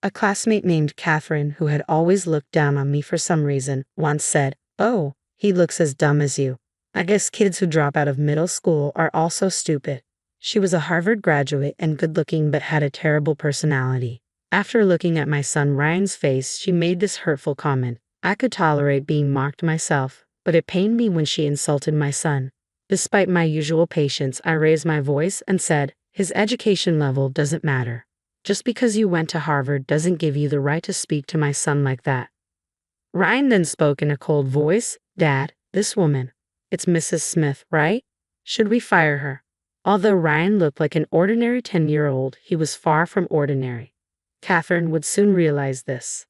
A classmate named Catherine, who had always looked down on me for some reason, once said, "Oh, he looks as dumb as you. I guess kids who drop out of middle school are also stupid." She was a Harvard graduate and good-looking but had a terrible personality. After looking at my son Ryan's face, she made this hurtful comment. I could tolerate being mocked myself, but it pained me when she insulted my son. Despite my usual patience, I raised my voice and said, "His education level doesn't matter. Just because you went to Harvard doesn't give you the right to speak to my son like that." Ryan then spoke in a cold voice, "Dad, this woman, it's Mrs. Smith, right? Should we fire her?" Although Ryan looked like an ordinary 10-year-old, he was far from ordinary. Catherine would soon realize this.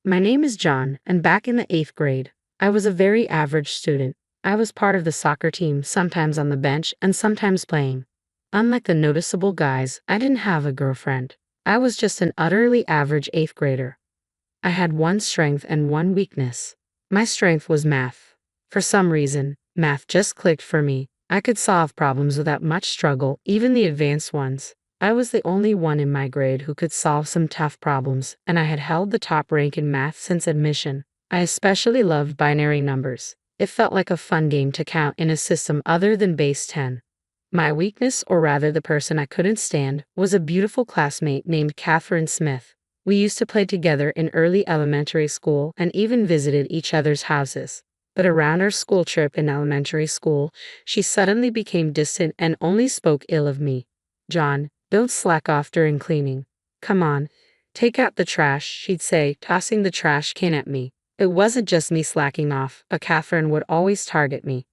My name is John, and back in the 8th grade, I was a very average student. I was part of the soccer team, sometimes on the bench and sometimes playing. Unlike the noticeable guys, I didn't have a girlfriend. I was just an utterly average 8th grader. I had one strength and one weakness. My strength was math. For some reason, math just clicked for me. I could solve problems without much struggle, even the advanced ones. I was the only one in my grade who could solve some tough problems, and I had held the top rank in math since admission. I especially loved binary numbers. It felt like a fun game to count in a system other than base 10. My weakness, or rather the person I couldn't stand, was a beautiful classmate named Catherine Smith. We used to play together in early elementary school and even visited each other's houses. But around our school trip in elementary school, she suddenly became distant and only spoke ill of me. "John, don't slack off during cleaning. Come on, take out the trash," she'd say, tossing the trash can at me. It wasn't just me slacking off, but Catherine would always target me.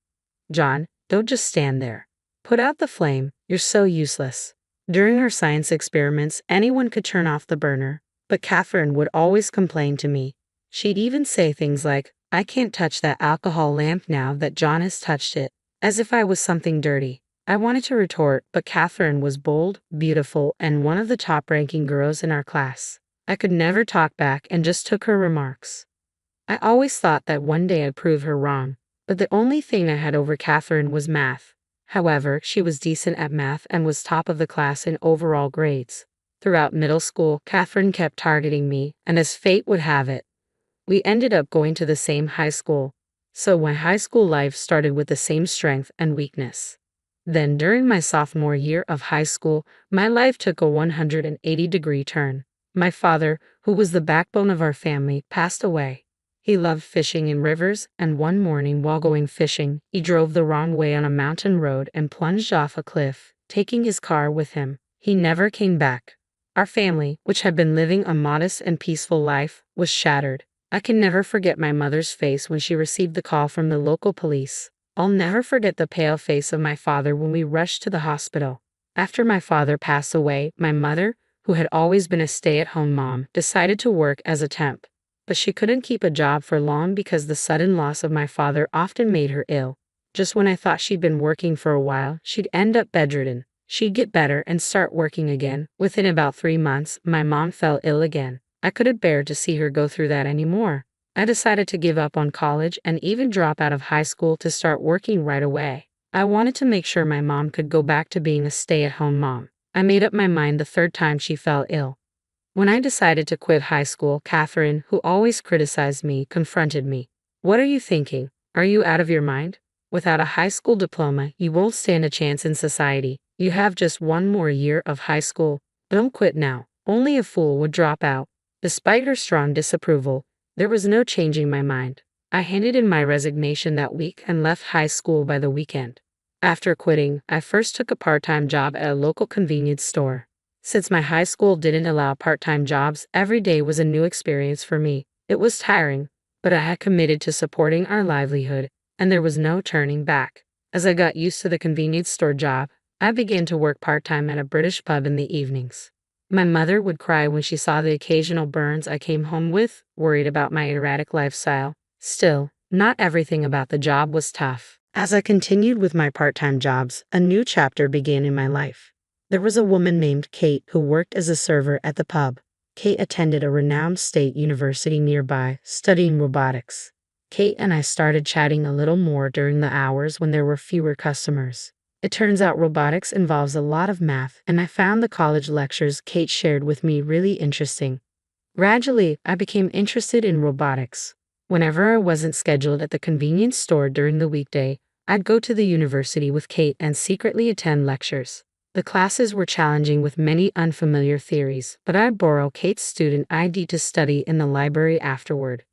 "John, don't just stand there. Put out the flame, you're so useless." During her science experiments, anyone could turn off the burner, but Catherine would always complain to me. She'd even say things like, "I can't touch that alcohol lamp now that John has touched it," as if I was something dirty. I wanted to retort, but Catherine was bold, beautiful, and one of the top-ranking girls in our class. I could never talk back and just took her remarks. I always thought that one day I'd prove her wrong, but the only thing I had over Catherine was math. However, she was decent at math and was top of the class in overall grades. Throughout middle school, Catherine kept targeting me, and as fate would have it, we ended up going to the same high school. So my high school life started with the same strength and weakness. Then, during my sophomore year of high school, my life took a 180-degree turn. My father, who was the backbone of our family, passed away. He loved fishing in rivers, and one morning while going fishing, he drove the wrong way on a mountain road and plunged off a cliff, taking his car with him. He never came back. Our family, which had been living a modest and peaceful life, was shattered. I can never forget my mother's face when she received the call from the local police. I'll never forget the pale face of my father when we rushed to the hospital. After my father passed away, my mother, who had always been a stay-at-home mom, decided to work as a temp. But she couldn't keep a job for long because the sudden loss of my father often made her ill. Just when I thought she'd been working for a while, she'd end up bedridden. She'd get better and start working again. Within about 3 months, my mom fell ill again. I couldn't bear to see her go through that anymore. I decided to give up on college and even drop out of high school to start working right away. I wanted to make sure my mom could go back to being a stay-at-home mom. I made up my mind the 3rd time she fell ill. When I decided to quit high school, Catherine, who always criticized me, confronted me. "What are you thinking? Are you out of your mind? Without a high school diploma, you won't stand a chance in society. You have just 1 more year of high school. Don't quit now. Only a fool would drop out." Despite her strong disapproval, there was no changing my mind. I handed in my resignation that week and left high school by the weekend. After quitting, I first took a part-time job at a local convenience store. Since my high school didn't allow part-time jobs, every day was a new experience for me. It was tiring, but I had committed to supporting our livelihood, and there was no turning back. As I got used to the convenience store job, I began to work part-time at a British pub in the evenings. My mother would cry when she saw the occasional burns I came home with, worried about my erratic lifestyle. Still, not everything about the job was tough. As I continued with my part-time jobs, a new chapter began in my life. There was a woman named Kate who worked as a server at the pub. Kate attended a renowned state university nearby, studying robotics. Kate and I started chatting a little more during the hours when there were fewer customers. It turns out robotics involves a lot of math, and I found the college lectures Kate shared with me really interesting. Gradually, I became interested in robotics. Whenever I wasn't scheduled at the convenience store during the weekday, I'd go to the university with Kate and secretly attend lectures. The classes were challenging with many unfamiliar theories, but I'd borrow Kate's student ID to study in the library afterward.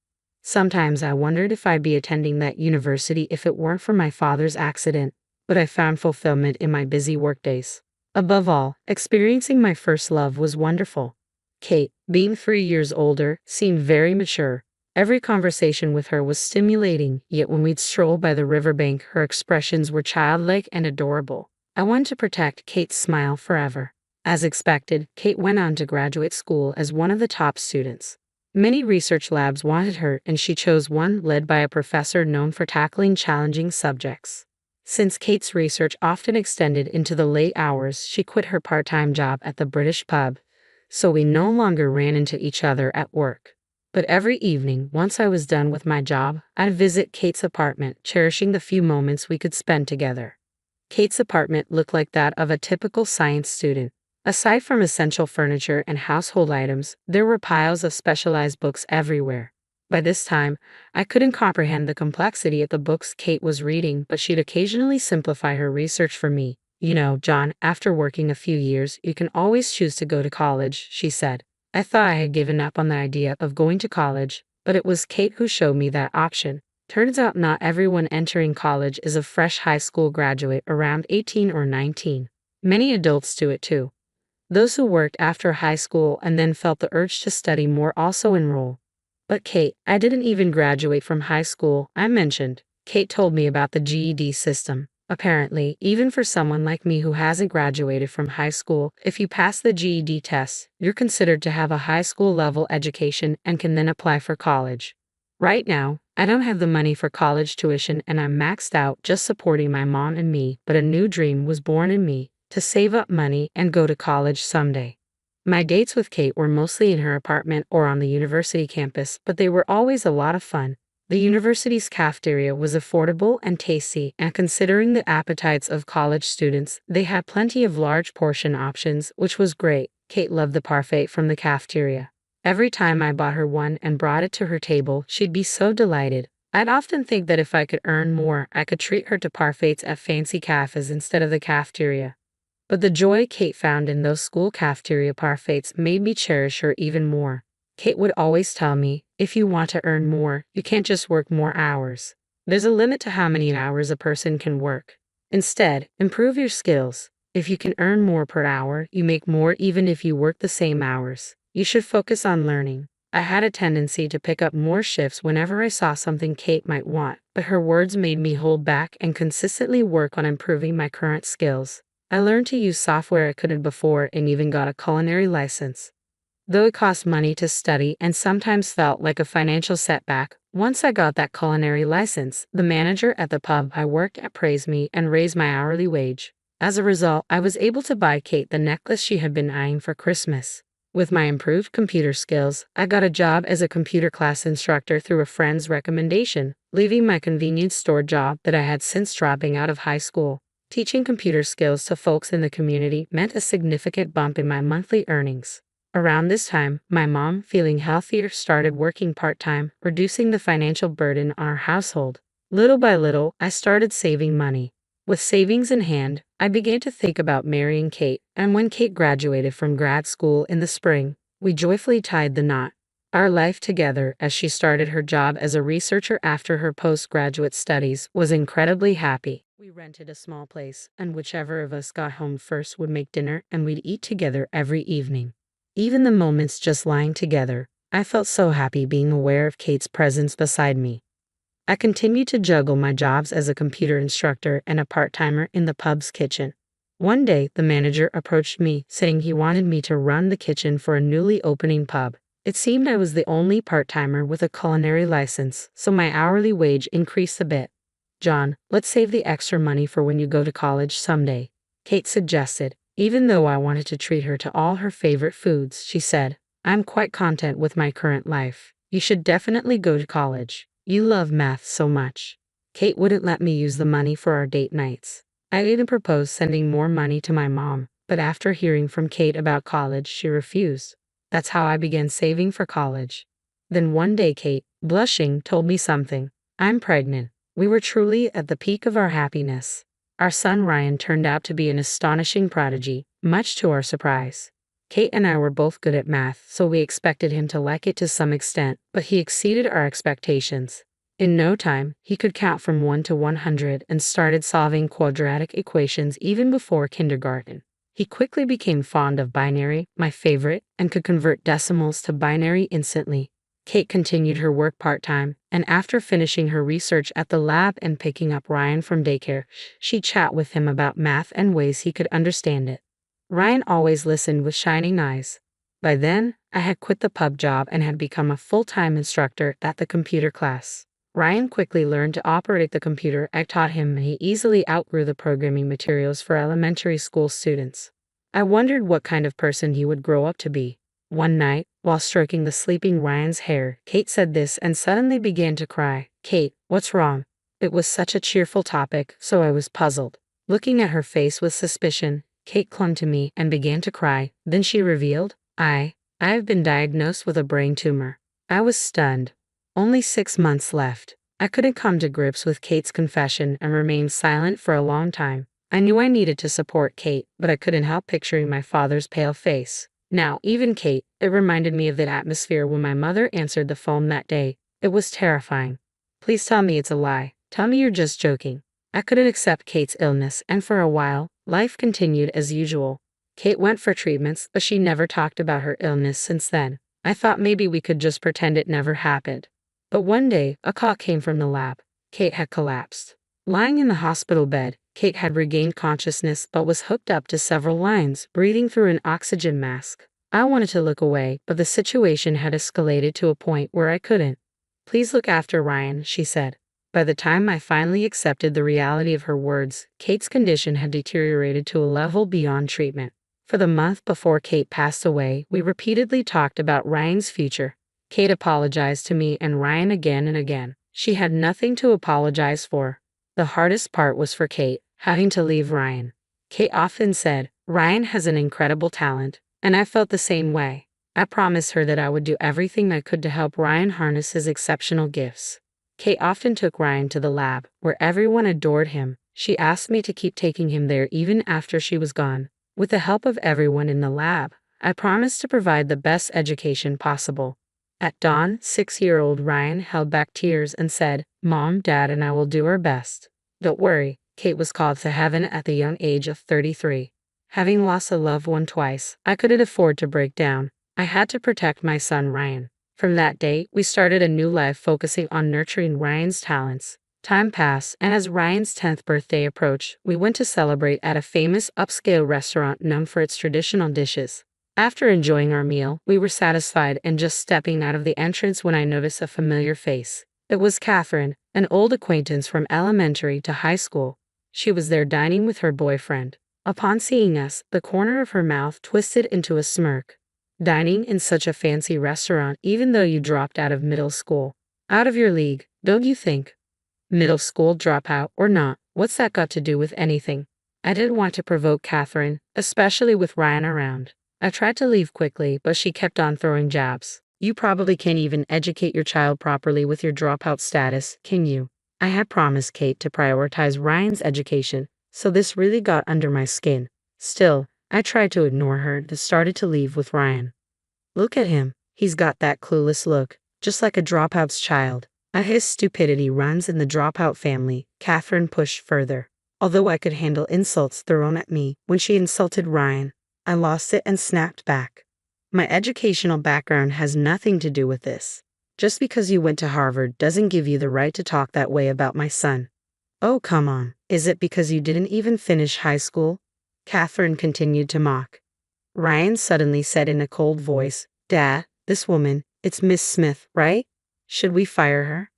Sometimes I wondered if I'd be attending that university if it weren't for my father's accident, but I found fulfillment in my busy workdays. Above all, experiencing my first love was wonderful. Kate, being 3 years older, seemed very mature. Every conversation with her was stimulating, yet when we'd stroll by the riverbank, her expressions were childlike and adorable. I wanted to protect Kate's smile forever. As expected, Kate went on to graduate school as one of the top students. Many research labs wanted her, and she chose one led by a professor known for tackling challenging subjects. Since Kate's research often extended into the late hours, she quit her part-time job at the British pub, so we no longer ran into each other at work. But every evening, once I was done with my job, I'd visit Kate's apartment, cherishing the few moments we could spend together. Kate's apartment looked like that of a typical science student. Aside from essential furniture and household items, there were piles of specialized books everywhere. By this time, I couldn't comprehend the complexity of the books Kate was reading, but she'd occasionally simplify her research for me. You know, John, after working a few years, you can always choose to go to college, she said. I thought I had given up on the idea of going to college, but it was Kate who showed me that option. Turns out not everyone entering college is a fresh high school graduate around 18 or 19. Many adults do it too. Those who worked after high school and then felt the urge to study more also enroll. But Kate, I didn't even graduate from high school, I mentioned. Kate told me about the GED system. Apparently, even for someone like me who hasn't graduated from high school, if you pass the GED test, you're considered to have a high school level education and can then apply for college. Right now, I don't have the money for college tuition and I'm maxed out just supporting my mom and me, but a new dream was born in me, to save up money and go to college someday. My dates with Kate were mostly in her apartment or on the university campus, but they were always a lot of fun. The university's cafeteria was affordable and tasty, and considering the appetites of college students, they had plenty of large portion options, which was great. Kate loved the parfait from the cafeteria. Every time I bought her one and brought it to her table, she'd be so delighted. I'd often think that if I could earn more, I could treat her to parfaits at fancy cafes instead of the cafeteria. But the joy Kate found in those school cafeteria parfaits made me cherish her even more. Kate would always tell me, if you want to earn more, you can't just work more hours. There's a limit to how many hours a person can work. Instead, improve your skills. If you can earn more per hour, you make more even if you work the same hours. You should focus on learning. I had a tendency to pick up more shifts whenever I saw something Kate might want, but her words made me hold back and consistently work on improving my current skills. I learned to use software I couldn't before and even got a culinary license. Though it cost money to study and sometimes felt like a financial setback, once I got that culinary license, the manager at the pub I worked at praised me and raised my hourly wage. As a result, I was able to buy Kate the necklace she had been eyeing for Christmas. With my improved computer skills, I got a job as a computer class instructor through a friend's recommendation, leaving my convenience store job that I had since dropping out of high school. Teaching computer skills to folks in the community meant a significant bump in my monthly earnings. Around this time, my mom, feeling healthier, started working part-time, reducing the financial burden on our household. Little by little, I started saving money. With savings in hand, I began to think about marrying Kate, and when Kate graduated from grad school in the spring, we joyfully tied the knot. Our life together, as she started her job as a researcher after her postgraduate studies, was incredibly happy. We rented a small place, and whichever of us got home first would make dinner, and we'd eat together every evening. Even the moments just lying together, I felt so happy being aware of Kate's presence beside me. I continued to juggle my jobs as a computer instructor and a part-timer in the pub's kitchen. One day, the manager approached me, saying he wanted me to run the kitchen for a newly opening pub. It seemed I was the only part-timer with a culinary license, so my hourly wage increased a bit. John, let's save the extra money for when you go to college someday, Kate suggested. Even though I wanted to treat her to all her favorite foods, she said, I'm quite content with my current life. You should definitely go to college. You love math so much. Kate wouldn't let me use the money for our date nights. I even proposed sending more money to my mom, but after hearing from Kate about college, she refused. That's how I began saving for college. Then one day Kate, blushing, told me something. I'm pregnant. We were truly at the peak of our happiness. Our son Ryan turned out to be an astonishing prodigy, much to our surprise. Kate and I were both good at math, so we expected him to like it to some extent, but he exceeded our expectations. In no time, he could count from 1 to 100 and started solving quadratic equations even before kindergarten. He quickly became fond of binary, my favorite, and could convert decimals to binary instantly. Kate continued her work part-time, and after finishing her research at the lab and picking up Ryan from daycare, she'd chat with him about math and ways he could understand it. Ryan always listened with shining eyes. By then, I had quit the pub job and had become a full-time instructor at the computer class. Ryan quickly learned to operate the computer I taught him, and he easily outgrew the programming materials for elementary school students. I wondered what kind of person he would grow up to be. One night, while stroking the sleeping Ryan's hair, Kate said this and suddenly began to cry. "Kate, what's wrong?" It was such a cheerful topic, so I was puzzled. Looking at her face with suspicion, Kate clung to me and began to cry. Then she revealed, I have been diagnosed with a brain tumor. I was stunned. Only 6 months left. I couldn't come to grips with Kate's confession and remained silent for a long time. I knew I needed to support Kate, but I couldn't help picturing my father's pale face. Now, even Kate, it reminded me of that atmosphere when my mother answered the phone that day. It was terrifying. "Please tell me it's a lie. Tell me you're just joking." I couldn't accept Kate's illness, and for a while, life continued as usual. Kate went for treatments, but she never talked about her illness since then. I thought maybe we could just pretend it never happened. But one day, a call came from the lab. Kate had collapsed. Lying in the hospital bed, Kate had regained consciousness but was hooked up to several lines, breathing through an oxygen mask. I wanted to look away, but the situation had escalated to a point where I couldn't. "Please look after Ryan," she said. By the time I finally accepted the reality of her words, Kate's condition had deteriorated to a level beyond treatment. For the month before Kate passed away, we repeatedly talked about Ryan's future. Kate apologized to me and Ryan again and again. She had nothing to apologize for. The hardest part was for Kate, having to leave Ryan. Kate often said, "Ryan has an incredible talent," and I felt the same way. I promised her that I would do everything I could to help Ryan harness his exceptional gifts. Kate often took Ryan to the lab, where everyone adored him. She asked me to keep taking him there even after she was gone. With the help of everyone in the lab, I promised to provide the best education possible. At dawn, 6-year-old Ryan held back tears and said, "Mom, Dad, and I will do our best." Don't worry, Kate was called to heaven at the young age of 33. Having lost a loved one twice, I couldn't afford to break down. I had to protect my son Ryan. From that day, we started a new life focusing on nurturing Ryan's talents. Time passed, and as Ryan's 10th birthday approached, we went to celebrate at a famous upscale restaurant known for its traditional dishes. After enjoying our meal, we were satisfied and just stepping out of the entrance when I noticed a familiar face. It was Catherine, an old acquaintance from elementary to high school. She was there dining with her boyfriend. Upon seeing us, the corner of her mouth twisted into a smirk. "Dining in such a fancy restaurant even though you dropped out of middle school. Out of your league, don't you think?" Middle school dropout or not, what's that got to do with anything? I didn't want to provoke Catherine, especially with Ryan around. I tried to leave quickly, but she kept on throwing jabs. "You probably can't even educate your child properly with your dropout status, can you?" I had promised Kate to prioritize Ryan's education, so this really got under my skin. Still, I tried to ignore her and started to leave with Ryan. "Look at him. He's got that clueless look, just like a dropout's child." His stupidity runs in the dropout family, Catherine pushed further. Although I could handle insults thrown at me when she insulted Ryan, I lost it and snapped back. "My educational background has nothing to do with this. Just because you went to Harvard doesn't give you the right to talk that way about my son." "Oh, come on. Is it because you didn't even finish high school?" Catherine continued to mock. Ryan suddenly said in a cold voice, "Dad, this woman, it's Miss Smith, right? Should we fire her?"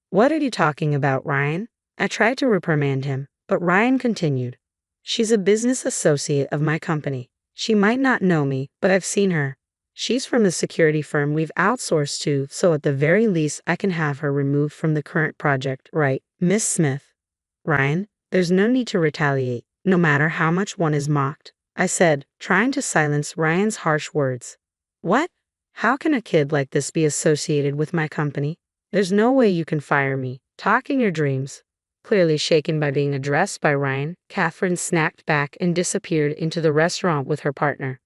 "What are you talking about, Ryan?" I tried to reprimand him, but Ryan continued. "She's a business associate of my company. She might not know me, but I've seen her. She's from the security firm we've outsourced to, so at the very least I can have her removed from the current project, right, Miss Smith?" "Ryan, there's no need to retaliate, no matter how much one is mocked," I said, trying to silence Ryan's harsh words. "What? How can a kid like this be associated with my company? There's no way you can fire me. Talk in your dreams. Clearly shaken by being addressed by Ryan, Catherine snapped back and disappeared into the restaurant with her partner.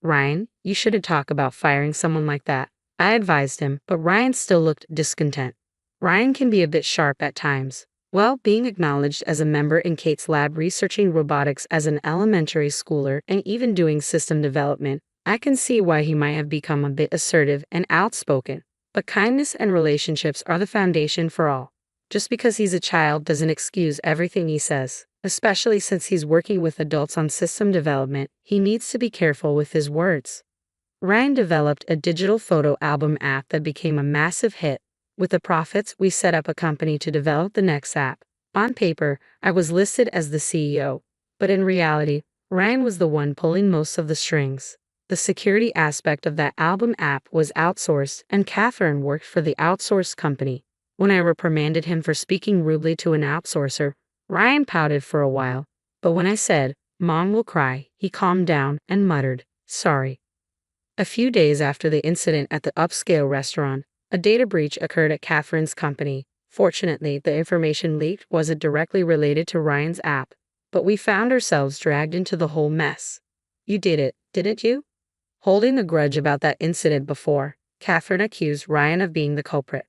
Ryan, you shouldn't talk about firing someone like that. I advised him, but Ryan still looked discontent. Ryan can be a bit sharp at times. Well, being acknowledged as a member in Kate's lab researching robotics as an elementary schooler and even doing system development, I can see why he might have become a bit assertive and outspoken. But kindness and relationships are the foundation for all. Just because he's a child doesn't excuse everything he says. Especially since he's working with adults on system development, he needs to be careful with his words. Ryan developed a digital photo album app that became a massive hit. With the profits, we set up a company to develop the next app. On paper, I was listed as the CEO, but in reality, Ryan was the one pulling most of the strings. The security aspect of that album app was outsourced, and Catherine worked for the outsourced company. When I reprimanded him for speaking rudely to an outsourcer, Ryan pouted for a while, but when I said, "Mom will cry," he calmed down and muttered, "Sorry." A few days after the incident at the upscale restaurant, a data breach occurred at Catherine's company. Fortunately, the information leaked wasn't directly related to Ryan's app, but we found ourselves dragged into the whole mess. You did it, didn't you? Holding a grudge about that incident before, Catherine accused Ryan of being the culprit.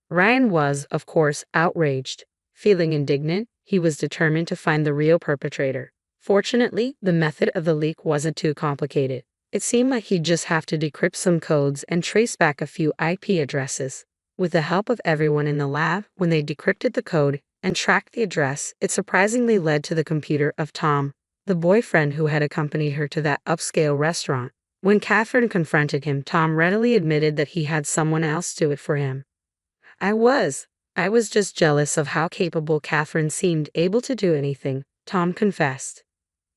Ryan was, of course, outraged. Feeling indignant, he was determined to find the real perpetrator. Fortunately, the method of the leak wasn't too complicated. It seemed like he'd just have to decrypt some codes and trace back a few IP addresses. With the help of everyone in the lab, when they decrypted the code and tracked the address, it surprisingly led to the computer of Tom, the boyfriend who had accompanied her to that upscale restaurant. When Catherine confronted him, Tom readily admitted that he had someone else do it for him. I was just jealous of how capable Catherine seemed able to do anything, Tom confessed.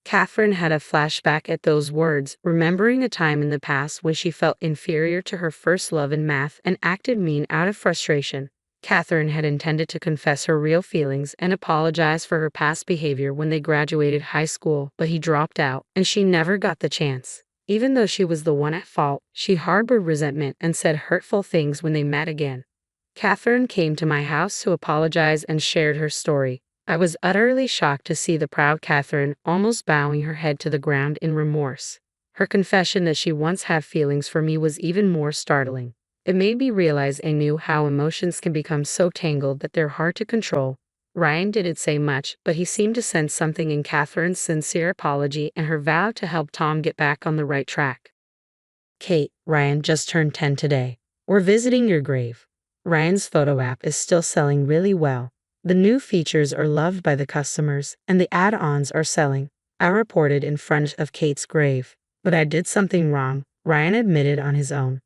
Catherine had a flashback at those words, remembering a time in the past when she felt inferior to her first love in math and acted mean out of frustration. Catherine had intended to confess her real feelings and apologize for her past behavior when they graduated high school, but he dropped out, and she never got the chance. Even though she was the one at fault, she harbored resentment and said hurtful things when they met again. Catherine came to my house to apologize and shared her story. I was utterly shocked to see the proud Catherine almost bowing her head to the ground in remorse. Her confession that she once had feelings for me was even more startling. It made me realize anew how emotions can become so tangled that they're hard to control. Ryan didn't say much, but he seemed to sense something in Catherine's sincere apology and her vow to help Tom get back on the right track. Kate, Ryan just turned 10 today. We're visiting your grave. Ryan's photo app is still selling really well. The new features are loved by the customers, and the add-ons are selling. I reported in front of Kate's grave, but I did something wrong, Ryan admitted on his own.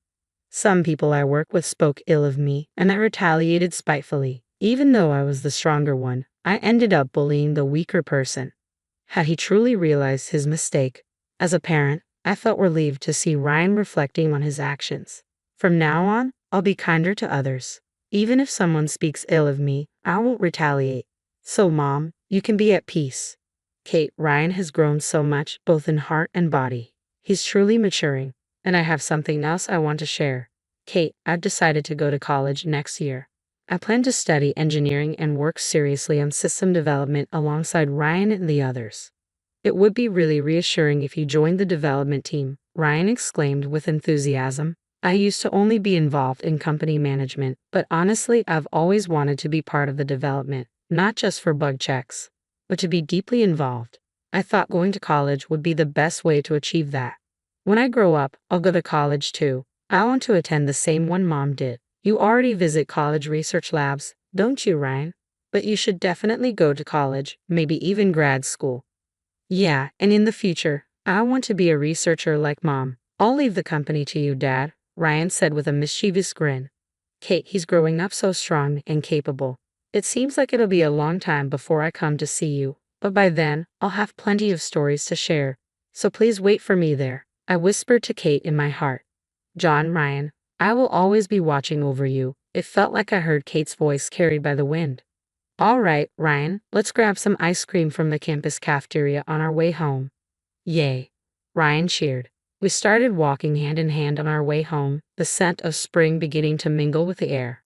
Some people I work with spoke ill of me, and I retaliated spitefully. Even though I was the stronger one, I ended up bullying the weaker person. Had he truly realized his mistake? As a parent, I felt relieved to see Ryan reflecting on his actions. From now on, I'll be kinder to others. Even if someone speaks ill of me, I won't retaliate. So, Mom, you can be at peace. Kate, Ryan has grown so much, both in heart and body. He's truly maturing. And I have something else I want to share. Kate, I've decided to go to college next year. I plan to study engineering and work seriously on system development alongside Ryan and the others. It would be really reassuring if you joined the development team, Ryan exclaimed with enthusiasm. I used to only be involved in company management, but honestly, I've always wanted to be part of the development, not just for bug checks, but to be deeply involved. I thought going to college would be the best way to achieve that. When I grow up, I'll go to college too. I want to attend the same one Mom did. You already visit college research labs, don't you, Ryan? But you should definitely go to college, maybe even grad school. Yeah, and in the future, I want to be a researcher like Mom. I'll leave the company to you, Dad, Ryan said with a mischievous grin. Kate, he's growing up so strong and capable. It seems like it'll be a long time before I come to see you, but by then, I'll have plenty of stories to share. So please wait for me there, I whispered to Kate in my heart. John, Ryan, I will always be watching over you. It felt like I heard Kate's voice carried by the wind. All right, Ryan, let's grab some ice cream from the campus cafeteria on our way home. Yay! Ryan cheered. We started walking hand in hand on our way home, the scent of spring beginning to mingle with the air.